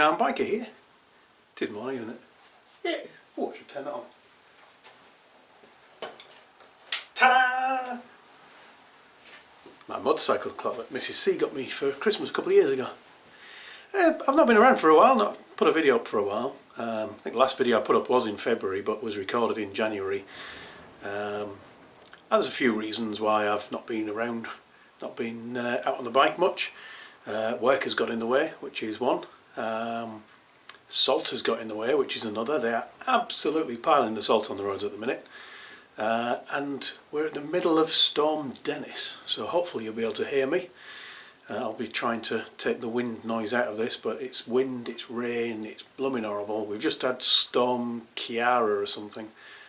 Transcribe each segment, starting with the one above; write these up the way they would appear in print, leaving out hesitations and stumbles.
Calm Biker here. It is morning, isn't it? Yes. Oh, I should turn that on. Ta-da! My motorcycle clock that Mrs. C got me for Christmas a couple of years ago. I've not been around for a while, not put a video up for a while. I think the last video I put up was in February but was recorded in January. There's a few reasons why I've not been around, not been out on the bike much. Work has got in the way, which is one. Salt has got in the way, which is another. They are absolutely piling the salt on the roads at the minute. And we're at the middle of Storm Dennis, so hopefully you'll be able to hear me. I'll be trying to take the wind noise out of this, but it's wind, it's rain, it's blooming horrible. We've just had Storm Kiara or something.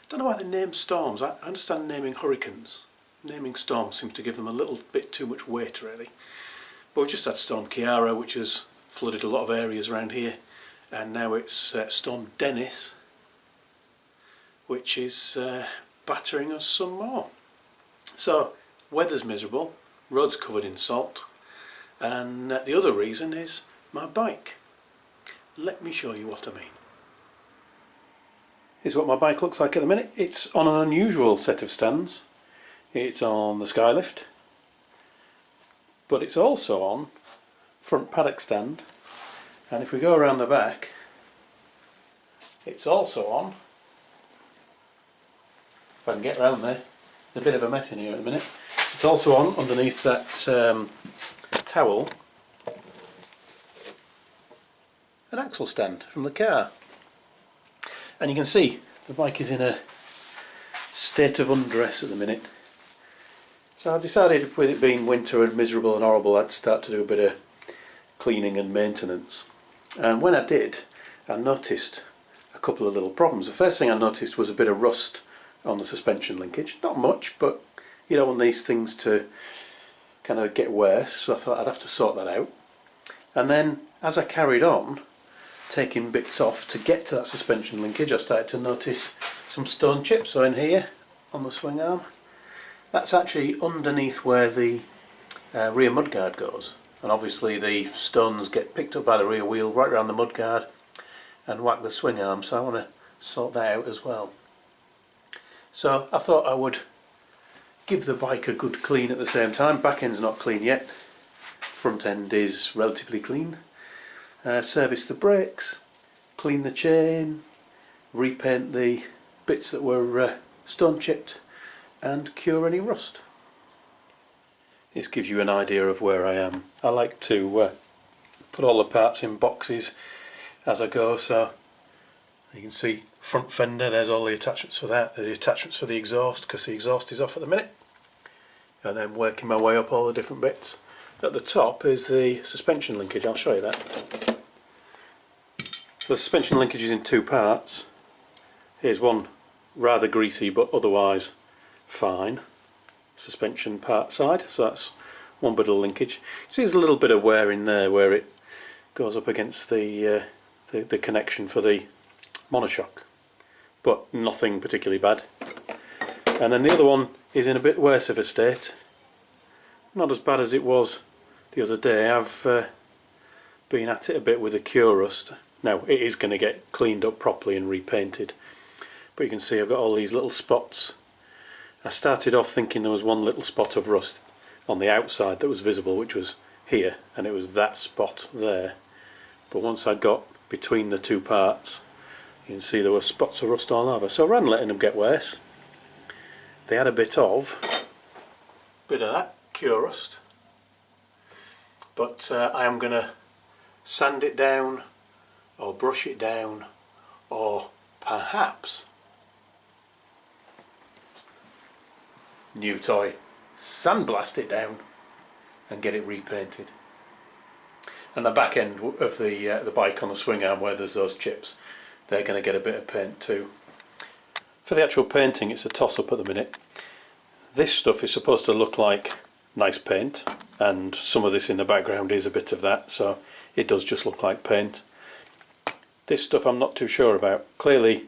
Don't know why they name storms. I understand naming hurricanes. Naming storms seems to give them a little bit too much weight, really. But we've just had Storm Kiara, which has flooded a lot of areas around here, and now it's Storm Dennis, which is battering us some more. So weather's miserable, roads covered in salt, and the other reason is my bike. Let me show you what I mean. Here's what my bike looks like at the minute. It's on an unusual set of stands. It's on the Skylift, but it's also on front paddock stand, and if we go around the back, it's also on, if I can get round there, there's a bit of a mess in here at the minute, it's also on underneath that towel, an axle stand from the car. And you can see the bike is in a state of undress at the minute. So I've decided, with it being winter and miserable and horrible, I'd start to do a bit of cleaning and maintenance. And when I did, I noticed a couple of little problems. The first thing I noticed was a bit of rust on the suspension linkage. Not much, but you don't want these things to kind of get worse, so I thought I'd have to sort that out. And then as I carried on taking bits off to get to that suspension linkage, I started to notice some stone chips. So in here on the swing arm, that's actually underneath where the rear mudguard goes, and obviously the stones get picked up by the rear wheel right around the mudguard and whack the swing arm, so I want to sort that out as well. So I thought I would give the bike a good clean at the same time. Back end's not clean yet, front end is relatively clean. Service the brakes, clean the chain, repaint the bits that were stone chipped, and cure any rust. This gives you an idea of where I am. I like to put all the parts in boxes as I go, so you can see front fender, there's all the attachments for that, the attachments for the exhaust, because the exhaust is off at the minute, and then working my way up all the different bits. At the top is the suspension linkage. I'll show you that. The suspension linkage is in two parts. Here's one rather greasy but otherwise fine suspension part side, so that's one bit of linkage. You see there's a little bit of wear in there where it goes up against the connection for the monoshock, but nothing particularly bad. And then the other one is in a bit worse of a state, not as bad as it was the other day. I've been at it a bit with the cure rust. Now it is going to get cleaned up properly and repainted, but you can see I've got all these little spots. I started off thinking there was one little spot of rust on the outside that was visible, which was here, and it was that spot there. But once I got between the two parts, you can see there were spots of rust all over. So rather than letting them get worse, they had a bit of that cure rust. But I am going to sand it down, or brush it down, or perhaps, new toy, sandblast it down and get it repainted. And the back end of the bike on the swing arm, where there's those chips, they're going to get a bit of paint too. For the actual painting, it's a toss-up at the minute. This stuff is supposed to look like nice paint, and some of this in the background is a bit of that, so it does just look like paint. This stuff I'm not too sure about. Clearly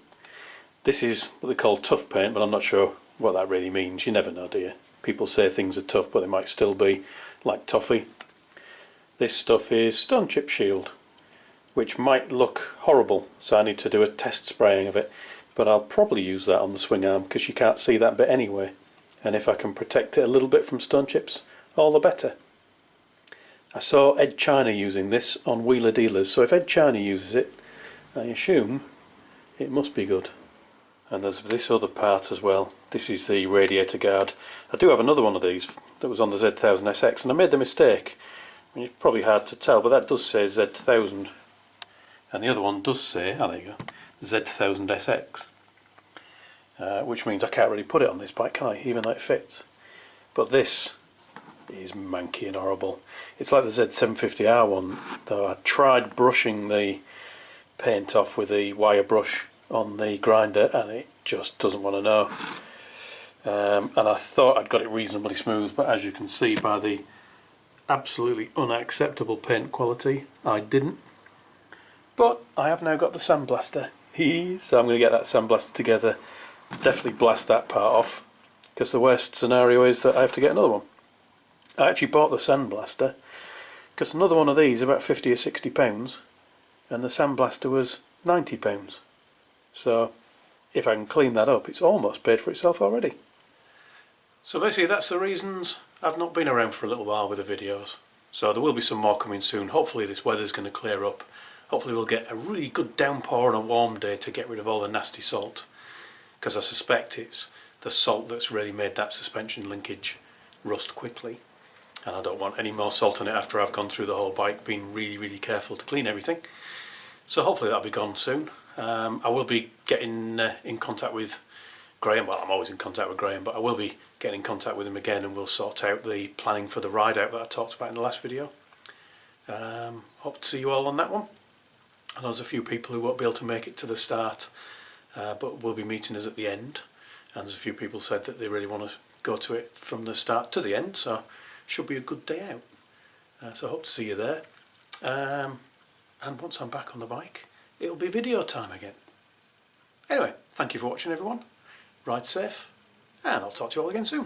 this is what they call tough paint, but I'm not sure what that really means. You never know, do you? People say things are tough, but they might still be like toffee. This stuff is stone chip shield, which might look horrible, so I need to do a test spraying of it, but I'll probably use that on the swing arm because you can't see that bit anyway, and if I can protect it a little bit from stone chips, all the better. I saw Ed China using this on Wheeler Dealers, so if Ed China uses it, I assume it must be good. And there's this other part as well. This is the radiator guard. I do have another one of these that was on the Z1000 SX, and I made the mistake. I mean, it's probably hard to tell, but that does say Z1000. And the other one does say, oh there you go, Z1000 SX. Which means I can't really put it on this bike, can I? Even though it fits. But this is manky and horrible. It's like the Z750R one, though I tried brushing the paint off with the wire brush on the grinder and it just doesn't want to know. And I thought I'd got it reasonably smooth, but as you can see by the absolutely unacceptable paint quality, I didn't. But I have now got the sandblaster, so I'm going to get that sandblaster together, definitely blast that part off, because the worst scenario is that I have to get another one. I actually bought the sandblaster because another one of these is about 50 or 60 pounds and the sandblaster was 90 pounds. So if I can clean that up, it's almost paid for itself already. So basically that's the reasons I've not been around for a little while with the videos. So there will be some more coming soon. Hopefully this weather's going to clear up. Hopefully we'll get a really good downpour on a warm day to get rid of all the nasty salt, because I suspect it's the salt that's really made that suspension linkage rust quickly, and I don't want any more salt on it after I've gone through the whole bike, being really careful to clean everything. So hopefully that'll be gone soon. I will be getting in contact with Graham. Well, I'm always in contact with Graham, but I will be getting in contact with him again and we'll sort out the planning for the ride out that I talked about in the last video. Hope to see you all on that one. I know there's a few people who won't be able to make it to the start, but will be meeting us at the end, and there's a few people said that they really want to go to it from the start to the end, so should be a good day out. So I hope to see you there, and once I'm back on the bike it'll be video time again. Anyway, thank you for watching everyone, ride safe, and I'll talk to you all again soon.